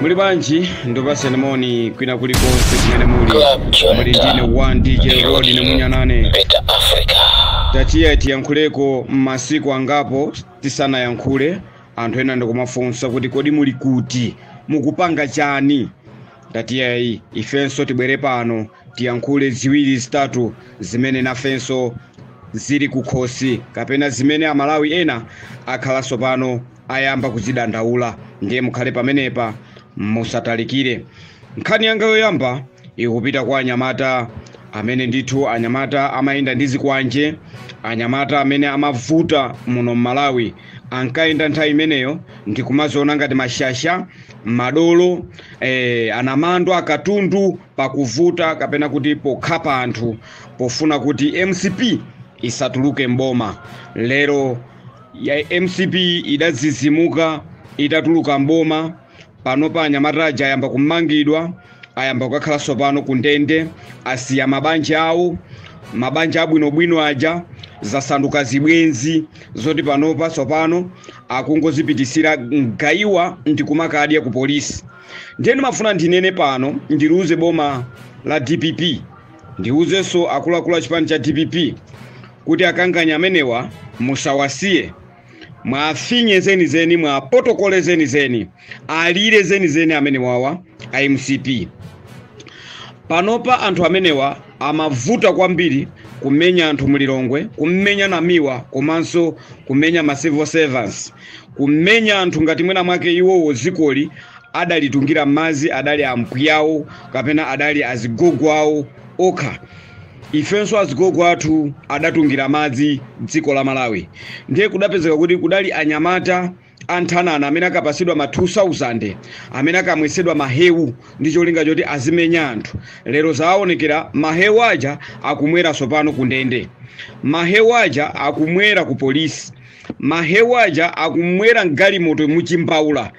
Muli banji ndopaseni moni kwina kulikonse kumene muli ndine one DJ Road ne munyanane tatiye tiyankhuleko m'masiku angapo tisanayankhule anthu ena ndikumafunsa kuti kodi muli kuti mukupanga chani. Tatiye ifenso tibwere pano tiyankhule ziwiri zitatu zimene nafenso zili kukhosi kapena zimene amalawi ena akhalanso pano ayamba kuzidandaula. Ndiye mukhale pamenepa musatalikire. Nkhani yanga yoyamba ikupita kwa anyamata amene ndithu anyamata amayenda ndi zikwanje, anyamata amene amavuta muno m'Malawi. Ankayenda nthawi imeneyo ndikumaziona ngati mashasha, madolo, anamando akatundu pakuvuta kapena kuti pokhapa anthu pofuna kuti MCP isatuluke mboma. Lero ya MCP idazizimuka itatuluka mboma. Panopa anyamata aja ayamba kumangidwa, ayamba kukhalanso pano kundende, asiya mabanja awo, mabanja abwinobwino aja zasanduka zibwenzi zoti panopa sopano akungozipitisira ngaiwa ndikumakadya ku polisi. Ndiye ndimafuna ndinene pano ndiluze boma la DPP, ndiuzenso akuluakulu a chipani cha DPP kuti akanganya amenewa musawasiye, mwafinye zenizeni, mwa protokole zenizeni, alire zenizeni amenewawa a MCP. Panopa anthu amenewa amavuta kwambiri kumenya anthu mulilongwe, kumenya namiwa, komanso kumenya ma civil servants, kumenya anthu ngati mwina mwake iwowo zikoli adalitungira mazi, adali amkwiyawo kapena adali azigogo awo okha. Ifenso azigogo athu adatungira madzi dziko la Malawi. Ndiye kudapezeka kuti kudali anyamata anthanana amene akapasidwa ma 2000 amene akamwesedwa mahewu ndi cholinga choti azimenya anthu. Lero zaonekera mahewu aja akumwera sopano kundende, mahewu aja akumwera ku polisi, mahewu aja akumwera galimoto muchimbaula.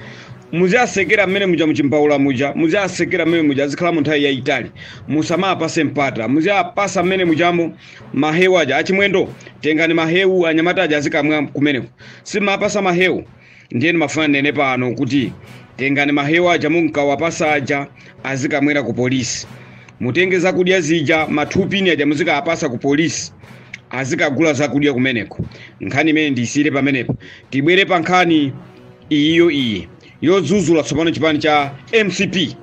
Muziasekera mmene muja muchimbaula muja, muziasekera mmene muja azikhala mu nthawi yayitali, musamapase mpata, muziapasa mmene mujamo mahewu aja achimwendo. Tengani mahewu anyamata aja azikamwa kumeneko, simapasa mahewu. Ndiye ndimafuna nene pano kuti tengani mahewu aja munkawapasa aja azikamwera ku polisi, mutenge zakudya zija mathupini aja muzikapasa ku polisi azikagula zakudya kumeneko. Nkhani imene ndisire pamenepo. Tibwere pa nkhani iyi yozuzula tsopano chipani cha MCP.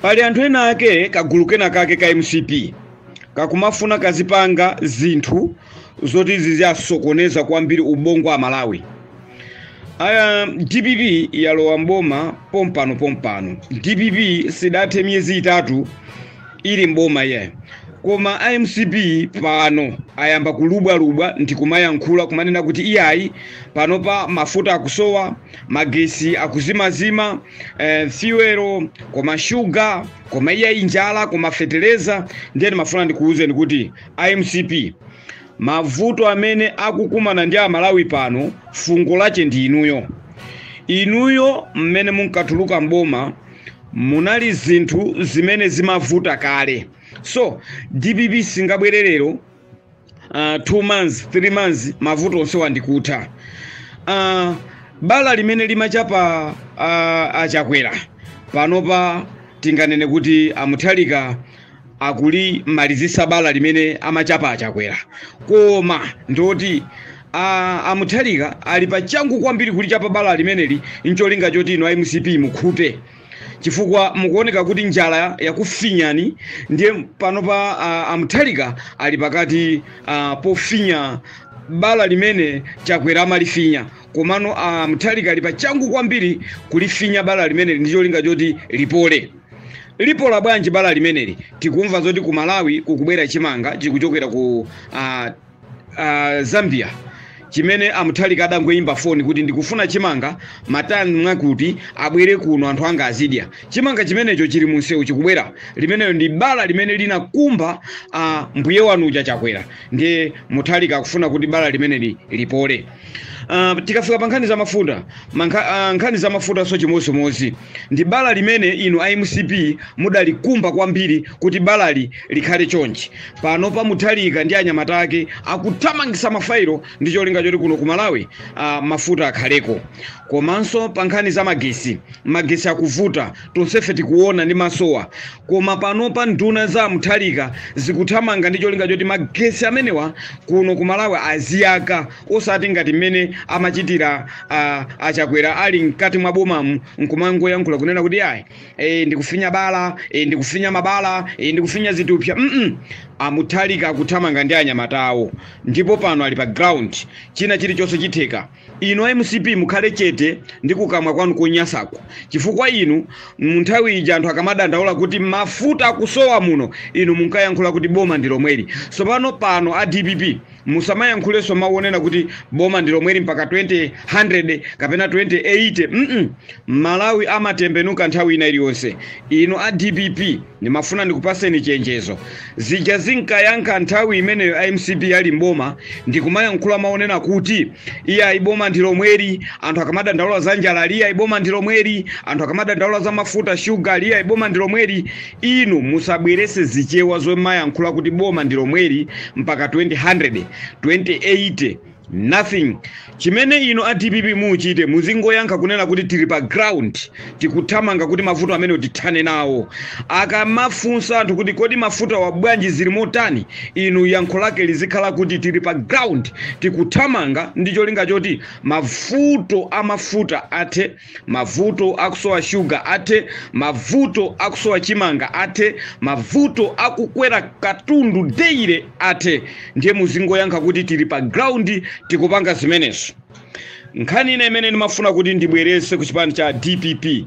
Pali anthu ena ake kagulu kena kake ka MCP kakumafuna kazipanga zinthu zoti ziziasokoneza kwambiri ubongo wa Malawi. DPP yalowa mboma pompano. DPP sidathe miyezi itatu ili mboma ye, koma MCP pano ayamba kulubwa ndikumayankhula kumanena kuti iyayi panopa mafuta akusowa, magesi akuzimazima, fuel, koma sugar, koma iyayi njala, koma fertilizer. Ndiye ndimafuna ndikuuzeni kuti MCP mavuto amene akukumana ndi Malawi pano fungo lache ndi inuyo mmene munkatuluka mboma munali zinthu zimene zimavuta kale. So DPP singabwererero 2 months 3 months mavuto onse wandikutha. Bala limene limachapa achakwera panopa tinganene kuti amuthalika akuli malizisa bala limene amachapa achakwera, koma ndoti amuthalika ali pachangu kwambiri kulichapa bala limeneli ncholinga choti ino MCP mukhute, chifukwa mukuoneka kuti njala yakufinyani. Ndiye panopa amuthalika ali pakati pofinya bala limene chakwera amalifinya, komano amuthalika ali pachangu kwambiri kulifinya bala limeneli ndi cholinga choti lipole. Lipola bwanji bala limeneli? Tikumva zoti ku Malawi kukubwera chimanga chikuchokera ku Zambia, chimene amuthalika adangoyimba foni kuti ndikufuna chimanga matani mwakuti abwere kuno anthu anga azidya. Chimanga chimenecho chili munsewu chikubwera, limeneyo ndi bala limene linakumba mbuye wanu uja chakwera. Ndiye muthalika akufuna kuti bala limeneli lipole. tikafika pa nkhani za mafuta nkhani za mafuta so chimodzimodzi ndi bala limene inu IMCP mudalikumba kwambiri kuti balali likhale chonchi pano pa Mutharika ndi anyamata ake akuthamangisa mafairo ndi cholinga choti kuno ku Malawi mafuta akhaleko. Komanso pa nkhani za magesi akuvuta tonsefe tikuona ndi masowa, koma pano pa nduna za Mutharika zikuthamanga ndi cholinga choti magesi amenewa kuno ku Malawi aziyaka osati ngati mmene amachitira achakwera ali mkati mwa bomamu nkumango yankhula kunena kuti ndikufinya bala, ndikufinya mabala, ndikufinya zitupya. Mutharika akuthamanga ndi anyamata awo ndipo pano ali pa ground china chilichonse chitheka. Inu IMCP mukhale chete ndi kukamwa kwanu konyasako chifukwa inu munthawi ija anthu akamadandaula kuti mafuta akusowa muno inu munkayankhula kuti boma ndi lomweli. So pano a DPP musamayankhulenso maonena kuti boma ndi lomweli mpaka 2000 kapena 2080. Malawi amatembenuka nthawi ina iliyonse. Inu a DPP ndimafuna ndikupaseni chenjezo zija zinkayankha nthawi imeneyo IMCP ali mboma ndikumayankhula maonena kuti iya iboma ndi lomweli, anthu akamadandaula za njala liya iboma ndi lomweli, anthu akamadandaula za mafuta sugar liya iboma ndi lomweli. Inu musabwerese zichewa zomayankhula kuti boma ndi lomweli mpaka 2000 2080 nothing. Chimene ino a DPP muchite muzingoyankha kunena kuti tili pa ground tikuthamanga kuti mafuta amene tithane nawo. Akamafunsa anthu kuti kodi mafuta wa bwanji zili motani, inu yankho lake lizikhala kuti tili pa ground tikuthamanga ndi cholinga choti mavuto amafuta athe, mavuto akusowa sugar athe, mavuto akusowa chimanga athe, mavuto akukwera katundu deire athe. Ndiye muzingoyankha kuti tili pa ground tikupanga zimenezo. Nkhani ina imene ndimafuna kuti ndibwerese ku chipani cha DPP,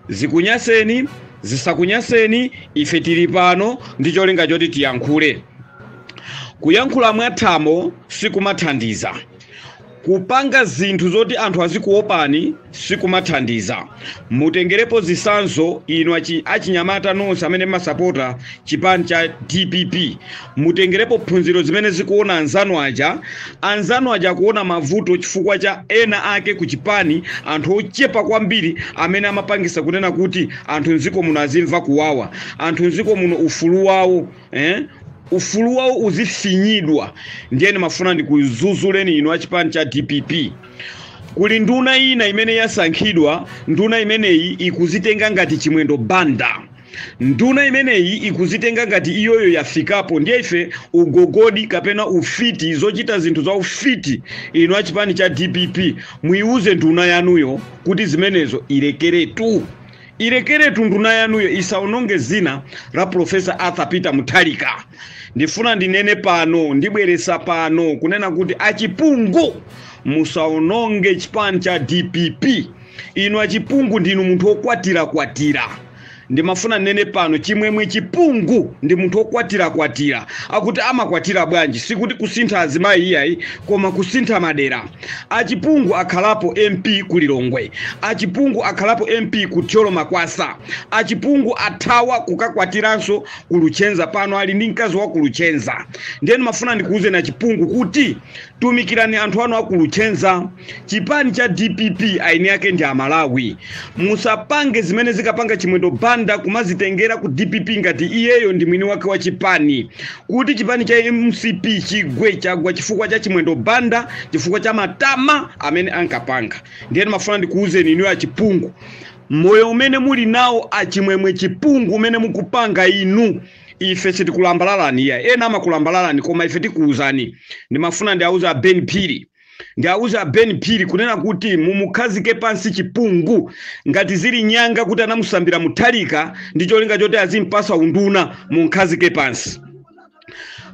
zikunyaseni zisakunyaseni ife tili pano ndi cholinga choti tiyankhule. Kuyankhula mwathamo sikumathandiza, kupanga zinthu zoti anthu azikuopani sikumathandiza. Mutengerepo zisanzo inu achinyamata nonse amene masapota chipani cha DPP, mutengerepo phunziro zimene zikuona anzanu aja kuona mavuto chifukwa cha ena ake ku chipani, anthu ochepa kwambiri amene amapangisa kunena kuti anthu nziko muno azimva kuwawa, anthu nziko muno ufulu wawo uzifinyidwa. Ndiye mafuna ndikuzuzuleni inu achipani cha DPP. Kuli nduna ina imene yasankhidwa, nduna imeneyi ikuzitenga ngati chimwendo banda. Nduna imeneyi ikuzitenga ngati iyoyo yafikapo. Ndiye ife ugogodi kapena ufiti zochita zinthu za ufiti inu achipani cha DPP muiuze nduna yanuyo kuti zimenezo irekeretu nduna yanuyo isaononge zina la Professor Arthur Peter Mutharika. Ndifuna ndinene pano ndibweresa pano kunena kuti achipungu musaononge chipani cha DPP. Inu achipungu ndinu munthu okwatira. Ndimafuna nene pano chimwemwe chipungu ndi munthu okwatira akuti amakwatira bwanji sikuti kusintha azimayi iyayi koma kusintha madera. Achipungu akhalapo MP ku Lilongwe, achipungu akhalapo MP ku Thyolo Makwasa, achipungu athawa kukakwatiranso ku Luchenza, pano ali ndi mkazi wa ku Luchenza. Ndiye mafuna ndikuuze na chipungu kuti tumikirani anthu anu aku Luchenza. Chipani cha DPP aini yake ndi Amalawi. Musapange zimene zikapanga chimwendo banda kumazitengera ku DPP ngati iyeyo ndi mwini wake wa chipani, kuti chipani cha MCP chigwe chagwa chifukwa cha chimwendo banda, chifukwa cha matama amene ankapanga. Ndiye mafuna ndikuuzeni inu achipungu, moyo umene muli nawo achimwemwe chipungu umene mukupanga inu, ife sitikulambalalani iya ena amakulambalalani koma ife tikuuzani. Ndimafuna ndiauza Ben Phiri, ndiauza Ben Phiri kunena kuti mumukhazike pansi chipungu ngati zili nyanga kuti anamusambira Mutharika ndi cholinga choti azimpasa unduna munkhazike pansi.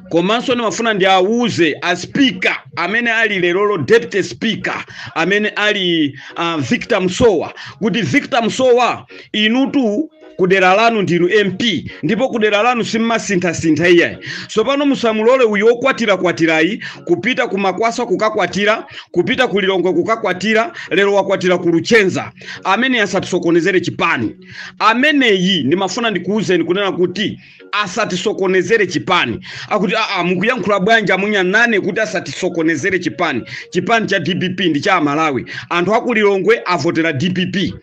Komanso ndimafuna ndiauze a speaker amene ali lero deputy speaker amene ali Victor Msowa kuti Victor Msowa inutu kudera lanu ndinu MP ndipo kudera lanu simmasintha iyayi. So pano musamulole uyo okwatira-kwatirayi kupita kumakwasa kukakwatira, kupita kulilongwe kukakwatira, lero wakwatira ku Luchenza. Amene asatisokonezere chipani. Ameneyi ndimafuna ndikuuzeni kunena kuti asatisokonezere chipani. Akuti mukuyankhula bwanja munyanane kuti asatisokonezere chipani. Chipani cha DPP ndi cha Malawi. Anthu akulilongwe avotera DPP.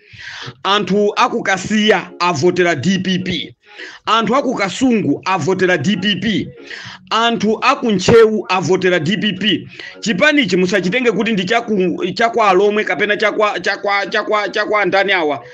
Anthu akukasiya avotera DPP. Anthu akukasungu avotera DPP. Anthu akuntchewu avotera DPP. Chipani ichi musachitenge kuti ndi chakwa alomwe kapena chakwa ndani awa.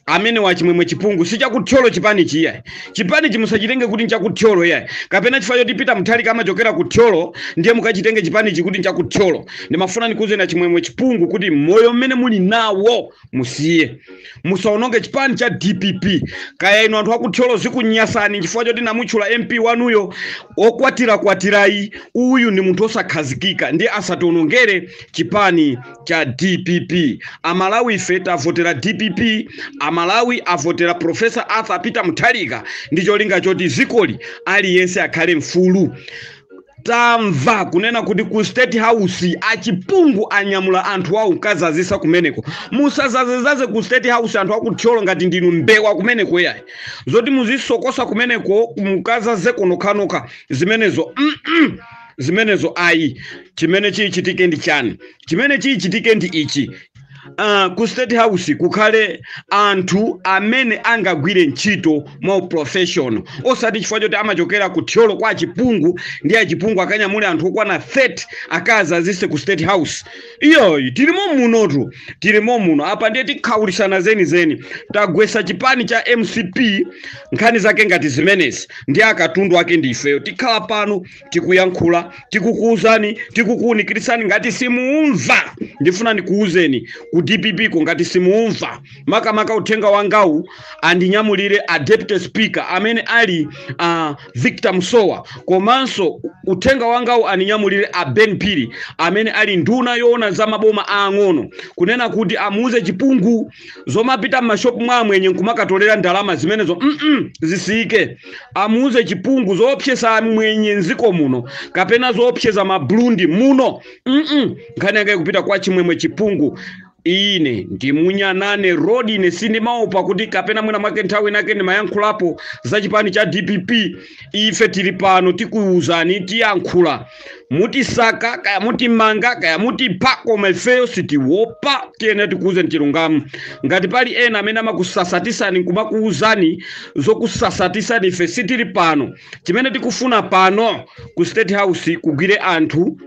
Amene wachimwemwe chipungu si chakuthyolo chipani chiya. Chipani chimusachitenge kuti nchakuthyolo yayi. Kapena chifukwa choti Peter Mutharika amachokera kuthyolo ndiye mukachitenge chipani ichi kuti nchakuthyolo. Ndimafuna ndikuze na chimwemwe chipungu kuti moyo mmene muli nawo musiye. Musaononge chipani cha DPP. Kaya ino anthu akuthyolo zikunyasani chifukwa choti namutchula MP wanuyo okwatira-kwatirayi. Uyu ndi munthu osakhazikika ndi asationongere chipani cha DPP. Amalawi ife tavotera DPP. Malawi avotera Professor Arthur Peter Mutharika ndicho linga choti zikoli aliyense akhale mfulu. Tamva kunena kuti ku State House achipungu anyamula anthu awo kazazisa kumeneko. Musazazezaze ku State House anthu akuthyolo ngati ndinu mbewa kumeneko yayi. Zoti muzisokosa kumeneko mukazaze konokhanoka zimenezo zimenezo ayi. Chimene chichitike ndi chani? Chimene chichitike ndi ichi. Ku State House kukhale anthu amene angagwire ntchito mwa professional. Osati chifukwa choti amachokera kuthyolo kwa chipungu ndi achipungu akanyamule anthu okwana 30 akazazise ku State House. Iyoyi tilimo muno apa ndiye tikhaulisana zeni tagwesa chipani cha MCP nkhani zake ngati zimenezi ndi akatundu ake ndi ifeyo. Tikhala pano tikuyankhula tikukuuzani tikukuunikirisani ngati simuumva. Ndifuna ndikuuzeni ku DPP ko ngati simuumva. Makamaka uthenga wangawu andinyamulire a Deputy Speaker amene ali Victor Msowa. Komanso uthenga wangawu aninyamulire a Ben Piri amene ali nduna yoona za maboma ang'ono. Kunena kuti amuze chipungu zomapita m'mashopu mwamwenye nkumakatolera ndalama zimenezo zisike. Amuze chipungu zoopseza mwenye nziko muno kapena zoopseza mablundi muno. Nkhani yake kupita kwa chimwemwe chipungu. Ine ndi munyanane road ine sindimaopa kuti kapena mwina mwake nthawi nake ndimayankhulapo za chipani cha DPP. Ife tili pano tikuuzani tiyankhula. Mutisaka kaya mutimanga kaya mutipha koma ifeyo sitiwopa. Tiyene tikuuze ntilungamu. Ngati pali ena amene amakusasatisani nkumakuuzani zokusasatisani ife sitili pano. Chimene tikufuna pano ku State House kugwire anthu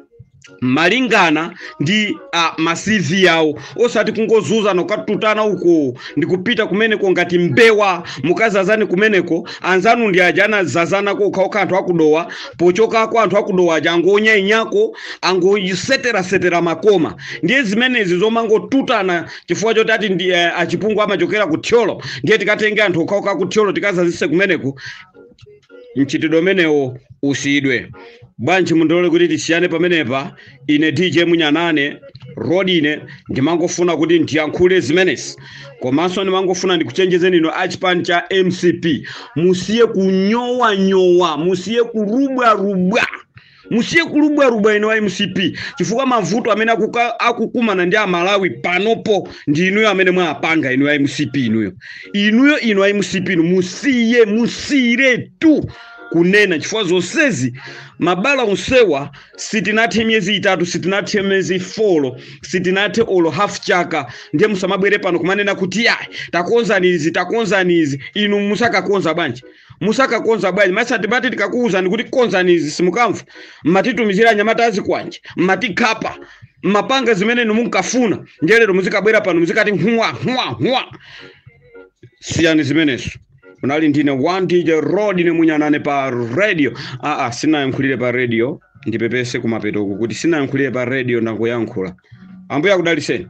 malingana ndi ma-CV yawo. Osati kungozuza nokatutana uko ndikupita kumeneko ngati mbewa mukazazani kumeneko. Anzanu ndi ajana zazana kokha anthu akudowa. Pochoka kwa anthu akudowa aja angonya inyako angoyisetera makoma. Ndiye zimenezi zomangotutana chifukwa choti ati ndi achipungu amachokera kuthyolo. Ndiye tikatenge anthu okha kuthyolo tikazazise kumeneko. Mchitidwe menewo usiyidwe. Bwanji mundolole kuti tisiyane pamenepa. Ine DJ Munyanane road ine ndimangofuna kuti ndiyankhule zimenezi. Komanso ndimangofuna ndikuchenjezeni ino achipani cha MCP. Musiye kunyowa, musiye kurubwa. Musiye kurubwa ino wa MCP. Chifukwa mavuto amene akukumana ndi Malawi panopo ndi inuyo amene mwapanga ino wa MCP inuyo. Inuyo ino wa MCP musire tu kunena chifukwa zonsezi mabala onsewa sitinathe miezi 3 sitinathe miezi 4 sitinathe olo half chaka. Ndiye musamabwere pano kumanena kuti takonzani izi inu musakakonza bwanji. Musakakonza bwanji masati bati tikakuuza ndikuti konzani izi simukamva. Mmatitumizira nyamata azikwanje mmatikhapa mapanga zimene munkafuna. Ndiye lero muzikabwera pano muzikati hwa. Siyani zimenezo. Unali ndine one DJ road ine munyanane pa radio. Sinayankhulire pa radio. Ndipepese kumapeto kuti sinayankhulire pa radio ndakuyankhula. Ambuya kudaliseni.